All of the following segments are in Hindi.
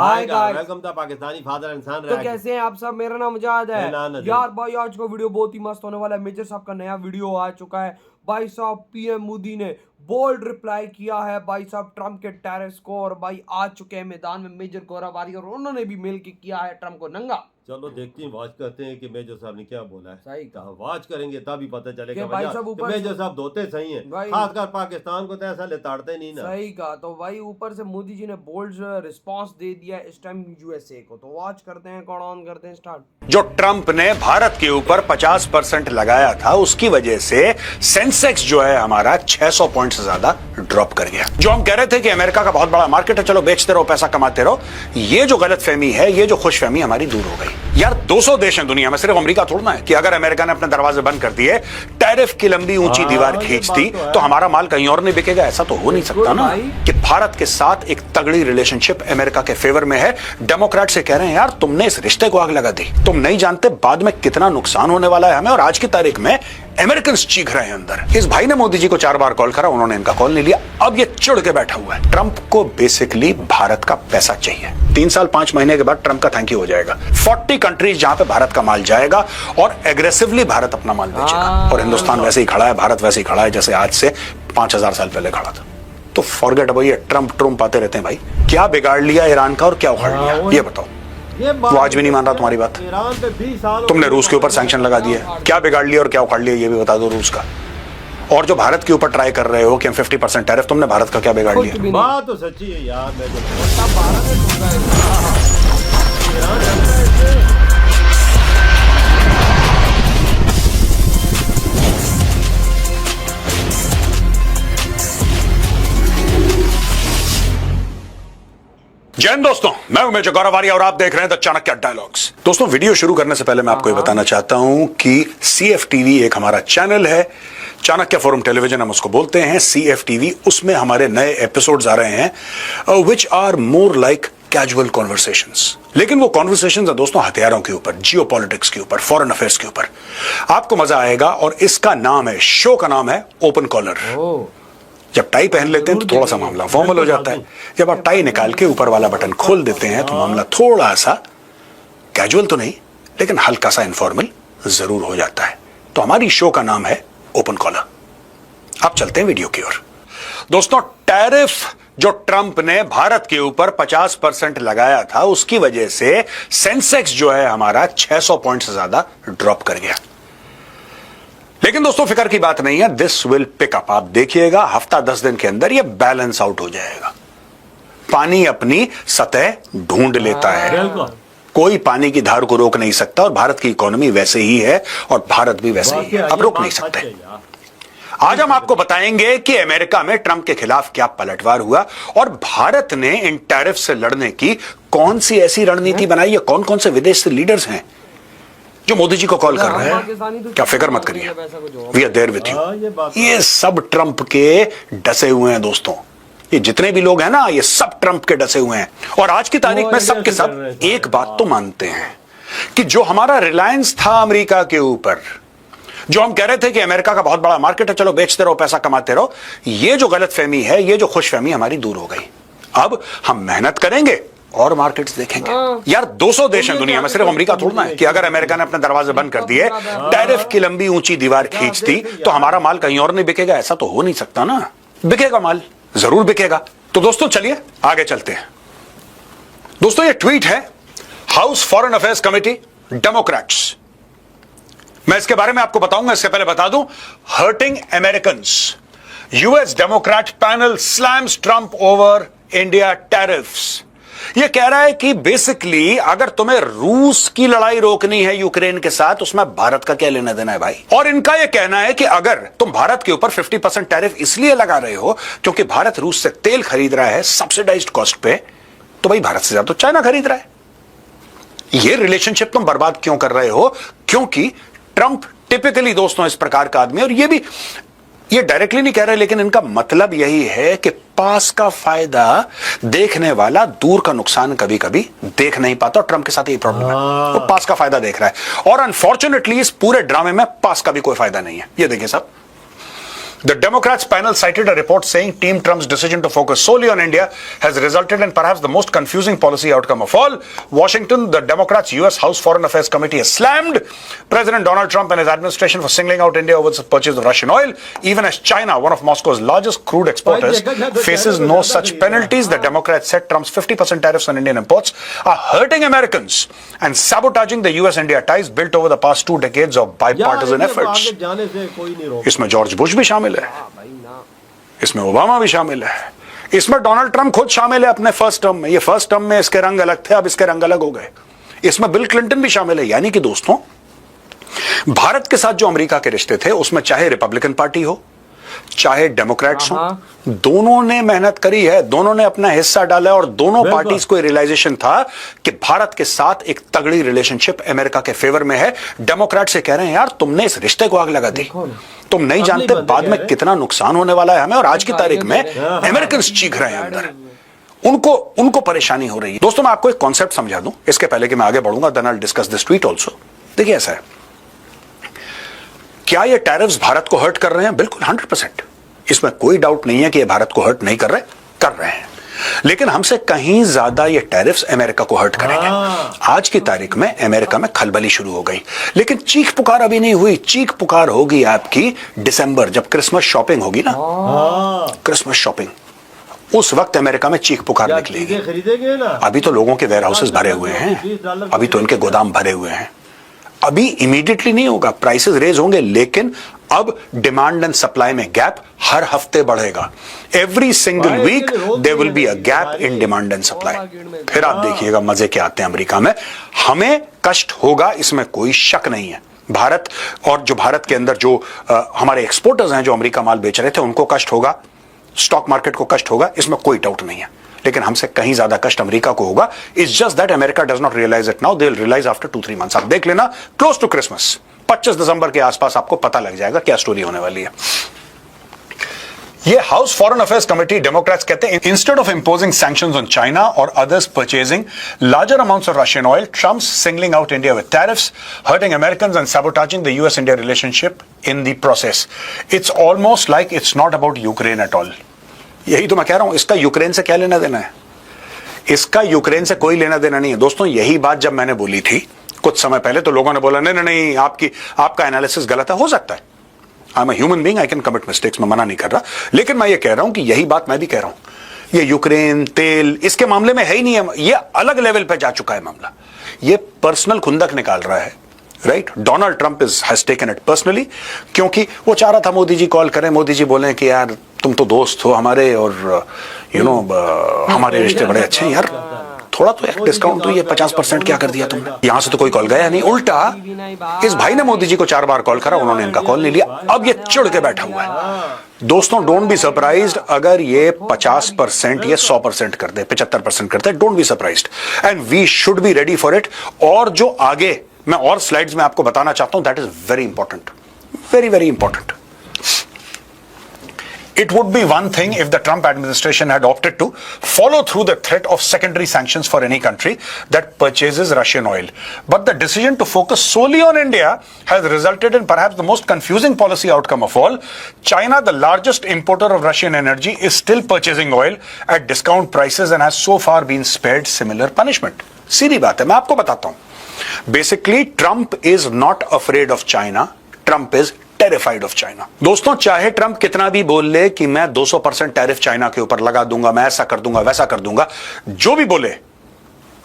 Hi guys, welcome to Pakistani father इंसान। तो कैसे हैं आप सब। मेरा नाम मुजाहिद है। यार भाई आज का वीडियो बहुत ही मस्त होने वाला है। मेजर साहब का नया वीडियो आ चुका है। भाई साहब पीएम मोदी ने बोल्ड रिप्लाई किया है भाई साहब ट्रम्प के टैरिफ्स को, और भाई आ चुके हैं मैदान में मेजर गोराबारी, और उन्होंने भी मिल के किया है ट्रम्प को नंगा। चलो देखते हैं, वॉच करते हैं कि मेजर साहब ने क्या बोला है। सही कहा वॉच करेंगे तभी पता चलेगा भाई साहब ऊपर मेजर साहब धोते सही हैं, खासकर पाकिस्तान को तो ऐसा लेताड़ते नहीं ना। सही कहा। तो भाई ऊपर से मोदी जी ने बोल्ड रिस्पांस दे दिया इस टाइम यूएसए को। तो वॉच करते हैं, कौन ऑन करते हैं स्टार्ट। जो ट्रंप ने भारत के ऊपर 50% लगाया था उसकी वजह से सेंसेक्स जो है हमारा 600 पॉइंट से ज्यादा ड्रॉप कर गया। जो हम कह रहे थे कि अमेरिका का बहुत बड़ा मार्केट है, चलो बेचते रहो, पैसा कमाते रहो, ये जो गलतफहमी है, ये जो खुशफहमी हमारी दूर हो गई। यार 200 देश हैं दुनिया में, सिर्फ अमेरिका थोड़ा है कि अगर अमेरिका ने अपने दरवाजे बंद कर दिए, टैरिफ की लंबी ऊंची दीवार खींच दी, तो हमारा माल कहीं और नहीं बिकेगा। ऐसा तो हो नहीं सकता ना कि भारत के साथ एक तगड़ी रिलेशनशिप अमेरिका के फेवर में है। डेमोक्रेट से कह रहे हैं यार तुमने इस रिश्ते को आग लगा दी, तुम नहीं जानते बाद में कितना नुकसान होने वाला है हमें। और आज की तारीख में अमेरिकन चीख रहे हैं अंदर। इस भाई ने मोदी जी को 4 बार कॉल करा, उन्होंने इनका कॉल नहीं लिया। अब ये चिढ़ के बैठा हुआ है। ट्रंप को बेसिकली भारत का पैसा चाहिए। 3 साल 5 महीने के बाद ट्रंप का थैंक यू हो जाएगा। 40 कंट्रीज जहां पे भारत का माल जाएगा और एग्रेसिवली भारत अपना माल बेचेगा। और हिंदुस्तान वैसे ही खड़ा है, भारत वैसे ही खड़ा है जैसे आज से 5000 साल पहले खड़ा था। तो फॉरगेट अबाउट ये ट्रंप आते रहते हैं भाई। क्या बिगाड़ लिया ईरान का और क्या उखाड़ लिया, ये बताओ। वो आज भी नहीं मान रहा तुम्हारी बात। ईरान पे 20 साल तुमने रूस के ऊपर सैंक्शन लगा दिए, क्या बिगाड़ लिया और क्या उखाड़ लिया ये भी बता दो रूस का। और जो भारत के ऊपर ट्राई कर रहे हो कि हम 50% टैरिफ, तुमने भारत का क्या बिगाड़ लिया। बात तो सच्ची है यार। जय हिंद दोस्तों, मैं हूं मेजर गौरव आर्य और आप देख रहे हैं द चाणक्य डायलॉग्स। दोस्तों वीडियो शुरू करने से पहले मैं आपको ये बताना चाहता हूं कि CFTV एक हमारा चैनल है, चाणक्य फोरम टेलीविजन हम उसको बोलते हैं, CFTV। उसमें हमारे नए एपिसोड्स आ रहे हैं which are more like casual conversations. लेकिन वो कॉन्वर्सेशंस है दोस्तों हथियारों के ऊपर, जियोपॉलिटिक्स के ऊपर, फॉरेन अफेयर्स के ऊपर। आपको मजा आएगा। और इसका नाम है, शो का नाम है ओपन कॉलर। जब टाई पहन लेते हैं तो थोड़ा सा मामला फॉर्मल हो जाता है। जब आप टाई निकाल के ऊपर वाला बटन खोल देते हैं तो मामला थोड़ा सा कैजुअल तो नहीं लेकिन हल्का सा इनफॉर्मल जरूर हो जाता है। तो हमारी शो का नाम है ओपन कॉलर। अब चलते हैं वीडियो की ओर। दोस्तों टैरिफ जो ट्रंप ने भारत के ऊपर 50% लगाया था उसकी वजह से सेंसेक्स जो है हमारा 600 पॉइंट से ज्यादा ड्रॉप कर गया। लेकिन दोस्तों फिक्र की बात नहीं है, दिस विल पिक अप। आप देखिएगा हफ्ता 10 दिन के अंदर ये बैलेंस आउट हो जाएगा। पानी अपनी सतह ढूंढ लेता है, कोई पानी की धार को रोक नहीं सकता। और भारत की इकोनॉमी वैसे ही है और भारत भी वैसे ही है, अब रोक नहीं सकते। आज हम आपको बताएंगे कि अमेरिका में ट्रंप के खिलाफ क्या पलटवार हुआ और भारत ने इन टैरिफ से लड़ने की कौन सी ऐसी रणनीति बनाई है। कौन कौन से विदेश से लीडर्स हैं जो मोदी जी को कॉल कर रहे हैं। क्या फिक्र मत करिए, we are there with you. ये सब ट्रंप के डसे हुए हैं दोस्तों। ये जितने भी लोग हैं ना, ये सब ट्रंप के डसे हुए हैं। और आज की तारीख में सब के सब एक बात तो मानते हैं कि जो हमारा रिलायंस था अमेरिका के ऊपर, जो हम कह रहे थे कि अमेरिका का बहुत बड़ा मार्केट है, चलो बेचते रहो, पैसा कमाते रहो, ये जो गलतफहमी है, ये जो खुशफहमी हमारी दूर हो गई। अब हम मेहनत करेंगे और मार्केट्स देखेंगे। यार 200 देश हैं दुनिया में, सिर्फ अमेरिका थोड़ा है कि अगर अमेरिका ने अपने दरवाजे बंद कर दिए, टैरिफ की लंबी ऊंची दीवार खींच दी, तो हमारा माल कहीं और नहीं बिकेगा। ऐसा तो हो नहीं सकता ना। बिकेगा माल, जरूर बिकेगा। तो दोस्तों चलिए आगे चलते हैं। दोस्तों ये ट्वीट है house Foreign Affairs Committee Democrats. मैं इसके बारे में आपको बताऊंगा, इसके पहले बता दूं, hurting American, US Democrat panel slams Trump over India tariffs. ये कह रहा है कि बेसिकली अगर तुम्हें रूस की लड़ाई रोकनी है यूक्रेन के साथ, उसमें भारत का क्या लेना देना है भाई। और इनका यह कहना है कि अगर तुम भारत के ऊपर 50% टैरिफ इसलिए लगा रहे हो क्योंकि भारत रूस से तेल खरीद रहा है सब्सिडाइज्ड कॉस्ट पे, तो भाई भारत से ज्यादा तो चाइना खरीद रहा है। ये रिलेशनशिप तुम बर्बाद क्यों कर रहे हो? क्योंकि ट्रंप टिपिकली दोस्तों इस प्रकार का आदमी, और ये डायरेक्टली नहीं कह रहे लेकिन इनका मतलब यही है कि पास का फायदा देखने वाला दूर का नुकसान कभी कभी देख नहीं पाता। और ट्रंप के साथ यही प्रॉब्लम है, वो पास का फायदा देख रहा है। और अनफॉर्चुनेटली इस पूरे ड्रामे में पास का भी कोई फायदा नहीं है। ये देखिए साहब, The Democrats panel cited a report saying Team Trump's decision to focus solely on India has resulted in perhaps the most confusing policy outcome of all. Washington, the Democrats' U.S. House Foreign Affairs Committee has slammed President Donald Trump and his administration for singling out India over the purchase of Russian oil, even as China, one of Moscow's largest crude exporters, faces no such penalties. The Democrats said Trump's 50% tariffs on Indian imports are hurting Americans and sabotaging the U.S.-India ties built over the past 2 decades of bipartisan efforts. इसमें जॉर्ज बुश भी शामिल है, इसमें ओबामा भी शामिल है, इसमें डोनाल्ड ट्रंप खुद शामिल है अपने फर्स्ट टर्म में। ये फर्स्ट टर्म में इसके रंग अलग थे, अब इसके रंग अलग हो गए। इसमें बिल क्लिंटन भी शामिल है। यानी कि दोस्तों, भारत के साथ जो अमेरिका के रिश्ते थे उसमें चाहे रिपब्लिकन पार्टी हो चाहे डेमोक्रेट्स हो, दोनों ने मेहनत करी है, दोनों ने अपना हिस्सा डाला और दोनों पार्टीज को रियलाइजेशन था कि भारत के साथ एक तगड़ी रिलेशनशिप अमेरिका के फेवर में है। डेमोक्रेट से कह रहे हैं यार तुमने इस रिश्ते को आग लगा दी, तुम नहीं जानते बाद में कितना नुकसान होने वाला है हमें। और आज की तारीख में अमेरिकन चीख रहे हैं अंदर, उनको परेशानी हो रही है। दोस्तों मैं आपको एक कॉन्सेप्ट समझा दूं इसके पहले कि मैं आगे बढ़ूंगा, then I will discuss this tweet also. देखिए ऐसा है, क्या ये टैरिफ्स भारत को हर्ट कर रहे हैं? बिल्कुल 100%, इसमें कोई डाउट नहीं है कि ये भारत को हर्ट नहीं कर रहे हैं। लेकिन हमसे कहीं ज्यादा ये टैरिफ्स अमेरिका को हर्ट करेंगे। आज की तारीख में अमेरिका में खलबली शुरू हो गई, लेकिन चीख पुकार अभी नहीं हुई। चीख पुकार होगी आपकी दिसंबर, जब क्रिसमस शॉपिंग होगी ना, क्रिसमस शॉपिंग, उस वक्त अमेरिका में चीख पुकार निकलेगी। अभी तो लोगों के वेयर हाउसेस भरे हुए हैं, अभी तो इनके गोदाम भरे हुए हैं, अभी इमीडिएटली नहीं होगा, प्राइसेस रेज होंगे, लेकिन अब डिमांड एंड सप्लाई में गैप हर हफ्ते बढ़ेगा। Every single week there will be a gap in demand and supply. फिर आप देखिएगा मजे क्या आते हैं अमेरिका में। हमें कष्ट होगा, इसमें कोई शक नहीं है। भारत और जो भारत के अंदर जो हमारे एक्सपोर्टर्स हैं जो अमेरिका माल बेच रहे थे उनको कष्ट होगा, स्टॉक मार्केट को कष्ट होगा, इसमें कोई डाउट नहीं है। लेकिन हमसे कहीं ज्यादा कष्ट अमेरिका को होगा। It's just that America does not realise it now, they will realise after 2-3 months. आप देख लेना, क्लोज टू क्रिसमस 25 दिसंबर के आसपास आपको पता लग जाएगा क्या स्टोरी होने वाली है। ये House Foreign Affairs Committee Democrats कहते हैं instead of imposing sanctions on China और others purchasing larger amounts of Russian oil, Trump singling out India with tariffs, hurting Americans and sabotaging the US India relationship in the process. It's almost like it's not about Ukraine at all. यही तो मैं कह रहा हूं, इसका यूक्रेन से क्या लेना देना है? इसका यूक्रेन से कोई लेना देना नहीं है। दोस्तों यही बात जब मैंने बोली थी कुछ समय पहले तो लोगों ने बोला नहीं नहीं नहीं आपका एनालिसिस गलत है। हो सकता है, I am a human being, I can commit mistakes, मैं मना नहीं कर रहा, लेकिन मैं ये कह रहा हूं कि यही बात मैं भी कह रहा हूं। ये यूक्रेन तेल इसके मामले में है ही नहीं है, ये अलग लेवल पे जा चुका है मामला। ये पर्सनल खुंदक निकाल रहा है, right? Donald Trump has taken it personally, क्योंकि वो चाह रहा था मोदी जी कॉल करें, मोदी जी बोले कि यार तुम तो दोस्त हो हमारे और हमारे रिश्ते बड़े अच्छे हैं यार, थोड़ा तो एक डिस्काउंट तो ये 50% क्या कर दिया तुमने। यहां से तो कोई कॉल गया नहीं, उल्टा इस भाई ने मोदी जी को 4 बार कॉल करा, उन्होंने इनका कॉल नहीं लिया। अब ये चिढ़ के बैठा हुआ है। दोस्तों डोंट बी सरप्राइज्ड अगर ये 50% या 100% कर दे, 75% कर दे, don't be surprised and we should be ready for it. और जो आगे मैं और स्लाइड्स में आपको बताना चाहता हूं, that is very important, very very important. It would be one thing if the Trump administration had opted to follow through the threat of secondary sanctions for any country that purchases Russian oil. But the decision to focus solely on India has resulted in perhaps the most confusing policy outcome of all. China, the largest importer of Russian energy, is still purchasing oil at discount prices and has so far been spared similar punishment. सीधी बात है, मैं आपको बताता हूं। Basically, Trump is not afraid of China. Trump is terrified of China. दोस्तों चाहे ट्रंप कितना भी बोल ले कि मैं 200% टैरिफ चाइना के ऊपर लगा दूंगा, मैं ऐसा कर दूंगा वैसा कर दूंगा, जो भी बोले,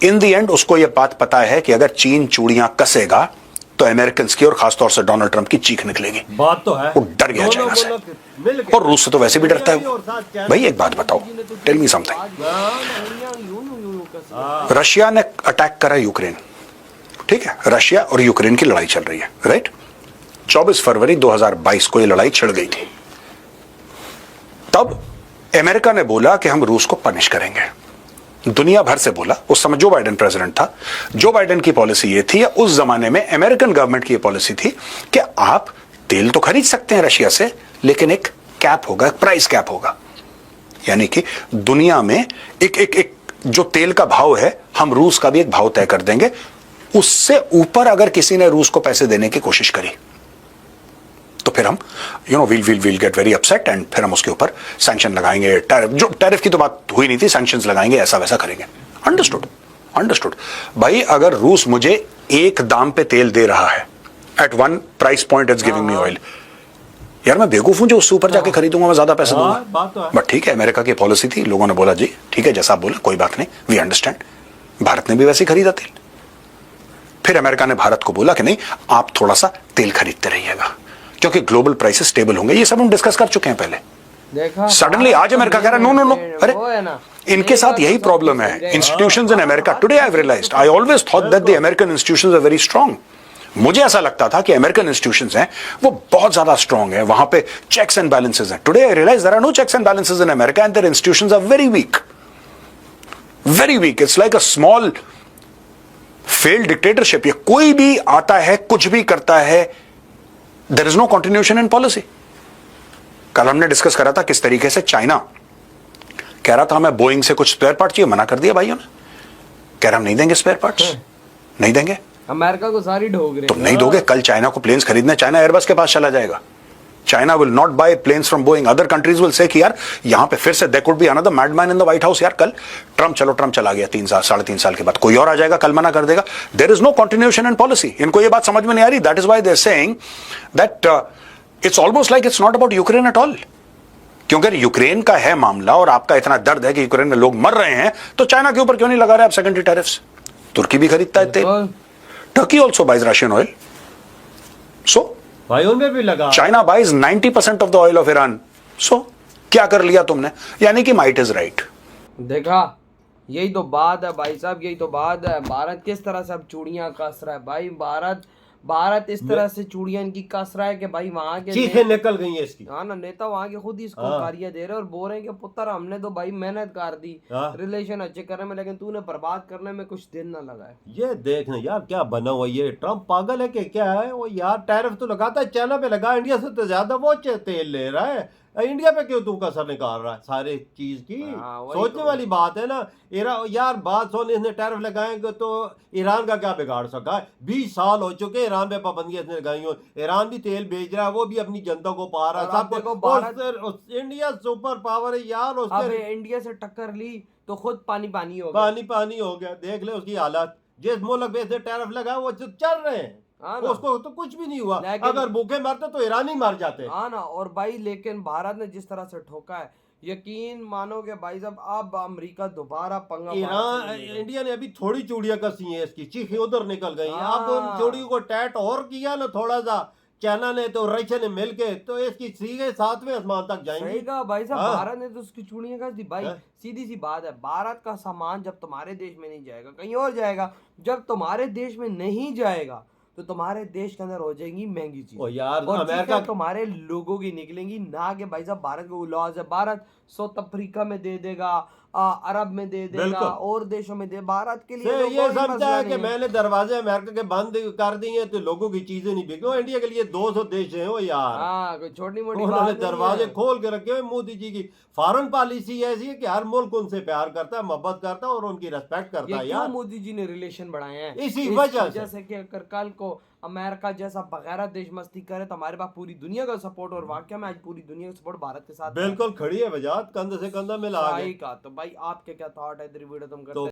इन दी एंड उसको यह बात पता है कि अगर चीन चूड़ियां कसेगा तो अमेरिकन की और खासतौर से डोनाल्ड ट्रंप की चीख निकलेगी। बात तो है, वो डर गया चाइना से, और रूस से तो वैसे भी डरता है वो। भाई एक बात बताओ, टेल मी समथिंग, रशिया ने अटैक करा यूक्रेन, ठीक है, रशिया और यूक्रेन की लड़ाई चल रही है, राइट? 24 फरवरी 2022 को यह लड़ाई छिड़ गई थी। तब अमेरिका ने बोला कि हम रूस को पनिश करेंगे, दुनिया भर से बोला। उस समय जो बाइडेन प्रेसिडेंट था, जो बाइडेन की पॉलिसी ये थी, या उस जमाने में अमेरिकन गवर्नमेंट की पॉलिसी थी कि आप तेल तो खरीद सकते हैं रशिया से, लेकिन एक कैप होगा, एक प्राइस कैप होगा, यानी कि दुनिया में एक जो तेल का भाव है, हम रूस का भी एक भाव तय कर देंगे, उससे ऊपर अगर किसी ने रूस को पैसे देने की कोशिश करी तो फिर हम will get very upset and फिर हम उसके ऊपर सैंक्शन लगाएंगे, टैरिफ की तो बात हुई नहीं थी, सैंक्शंस लगाएंगे, ऐसा वैसा करेंगे। अंडरस्टूड। भाई अगर रूस मुझे एक दाम पे तेल दे रहा है, at one price point it's giving me oil, यार मैं बेवकूफ हूं जो उससे ऊपर जाके खरीदूंगा, मैं ज्यादा पैसे दूंगा। बट ठीक है, अमेरिका की पॉलिसी थी, लोगों ने बोला जी ठीक है जैसा आप बोले कोई बात नहीं, वी अंडरस्टैंड। भारत ने भी वैसे ही खरीदा तेल। फिर अमेरिका ने भारत को बोला कि नहीं आप थोड़ा सा तेल खरीदते रहिएगा क्योंकि ग्लोबल प्राइसेस स्टेबल होंगे। ये सब हम डिस्कस कर चुके हैं पहले। सडनली आज अमेरिका कह रहा है नो, अरे इनके साथ यही प्रॉब्लम है। Institutions in America today I have realised, I always thought that the American institutions are very strong. मुझे ऐसा लगता था कि अमेरिकन इंस्टीट्यूशंस हैं वो बहुत ज्यादा स्ट्रांग है, वहां पे चेक्स एंड बैलेंसेस हैं। Today I realise there are no checks and balances in America and their institutions are very weak. It's like a small failed dictatorship. ये कोई भी आता है कुछ भी करता है, there is no continuation in policy. कल हमने डिस्कस करा था किस तरीके से चाइना कह रहा था हमें बोइंग से कुछ स्पेयर पार्ट चाहिए, मना कर दिया भाइयों ने, कह रहा हम नहीं देंगे स्पेयर पार्ट्स, नहीं देंगे। अमेरिका को सारी ढोक रहे, तुम नहीं दोगे, कल चाइना को प्लेन्स खरीदने चाइना एयरबस के पास चला जाएगा। China will not buy planes from Boeing. Other countries will say कि यार यहां पे फिर से there could be another madman in the White House. यार कल ट्रम्प चला गया 3 साल 3.5 साल के बाद, कोई और आ जाएगा, कल मना कर देगा। There is no continuation in policy. इनको ये बात समझ में नहीं आ रही। That is why they are saying that it's almost like it's not about Ukraine at all. क्योंकि यूक्रेन का है मामला और आपका इतना दर्द है कि यूक्रेन में लोग मर रहे हैं, तो चाइना के ऊपर क्यों नहीं लगा रहे आप सेकेंडरी टैरिफ्स? तुर्की भी खरीदता है तेल, Turkey also buys Russian oil, so भाई उनमें भी लगा। China buys 90% of the oil of Iran. So क्या कर लिया तुमने? यानी कि माइट इज राइट। देखा, यही तो बात है भाई साहब, यही तो बात है। भारत किस तरह से अब चूड़ियां कस रहा है भाई। भारत इस तरह से चूड़ियां इनकी कस रहा है कि भाई वहां के चीखें निकल गई है इसकी। हाँ ना, नेता वहां के खुद ही इसको गालियां दे रहे हैं और बोल रहे हैं कि पुत्र हमने तो भाई मेहनत कर दी रिलेशन अच्छे करने में, लेकिन तूने बर्बाद करने में कुछ दिन ना लगाए। ये देखना यार क्या बना हुआ, ये ट्रम्प पागल है कि क्या है वो यार। टैरिफ तो लगाता है, चाइना पे लगा, इंडिया से तो ज्यादा वो तेल ले रहा है। इंडिया पे क्यों तू कसर निकाल रहा है सारे चीज की? सोचने वाली बात है ना। यार बात सुन, इसने टैरिफ लगाएंगे तो ईरान का क्या बिगाड़ सका है? 20 साल हो चुके ईरान पे पाबंदियां इसने लगाई हो। ईरान भी तेल बेच रहा है, वो भी अपनी जनता को पा रहा है। सब इंडिया सुपर पावर है यार। उसने इंडिया से टक्कर ली तो खुद पानी हो गया। देख ले उसकी हालत। जिस मुल्क पे इसने टैरिफ लगाया वो चल रहे हैं, उसको तो कुछ भी नहीं हुआ। अगर भूखे मरते तो ईरान ही मर जाते। हाँ ना। और भाई लेकिन भारत ने जिस तरह से ठोका है, यकीन मानोगे भाई साहब, अब अमेरिका दोबारा पंगा। इंडिया ने अभी थोड़ी चूड़ियां कसी हैं इसकी, चीखें उधर निकल गई। अब उन चूड़ियों को टैट और किया ना थोड़ा सा चाइना ने तो रशिया ने मिलके, तो इसकी सीधे 7वें आसमान तक जाएंगे। सही कहा भाई साहब। भारत ने तो उसकी चूड़ियां कस दी भाई। सीधी सी बात है, भारत का सामान जब तुम्हारे देश में नहीं जाएगा कहीं और जाएगा। जब तुम्हारे देश में नहीं जाएगा तो तुम्हारे देश के अंदर हो जाएंगी महंगी चीज। ओ यार और अमेरिका तुम्हारे लोगों की निकलेंगी ना कि भाई साहब भारत को लॉस है। भारत साउथ अफ्रीका में दे देगा, अरब में दे देगा, और देशों में दे। भारत के लिए ये समझा है कि मैंने दरवाजे अमेरिका के बंद कर दिए तो लोगों की चीजें नहीं बिको। इंडिया के लिए 200 देश हैं वो यार। हाँ, कोई छोटी मोटी उन्होंने दरवाजे खोल के रखे हुए। मोदी जी की फॉरेन पॉलिसी ऐसी है कि हर मुल्क उनसे प्यार करता है, मोहब्बत करता है और उनकी रेस्पेक्ट करता है यार। मोदी जी ने रिलेशन बढ़ाए हैं इसी वजह से कि अगर कल को अमेरिका जैसा बगैर देश मस्ती करे तो हमारे पास पूरी दुनिया का सपोर्ट, और वाकई में आज पूरी दुनिया का सपोर्ट भारत के साथ बिल्कुल खड़ी है वजाहत, कंधे से कंधा मिला का। तो भाई आपके क्या थॉट है इधर वीडियो तुम करते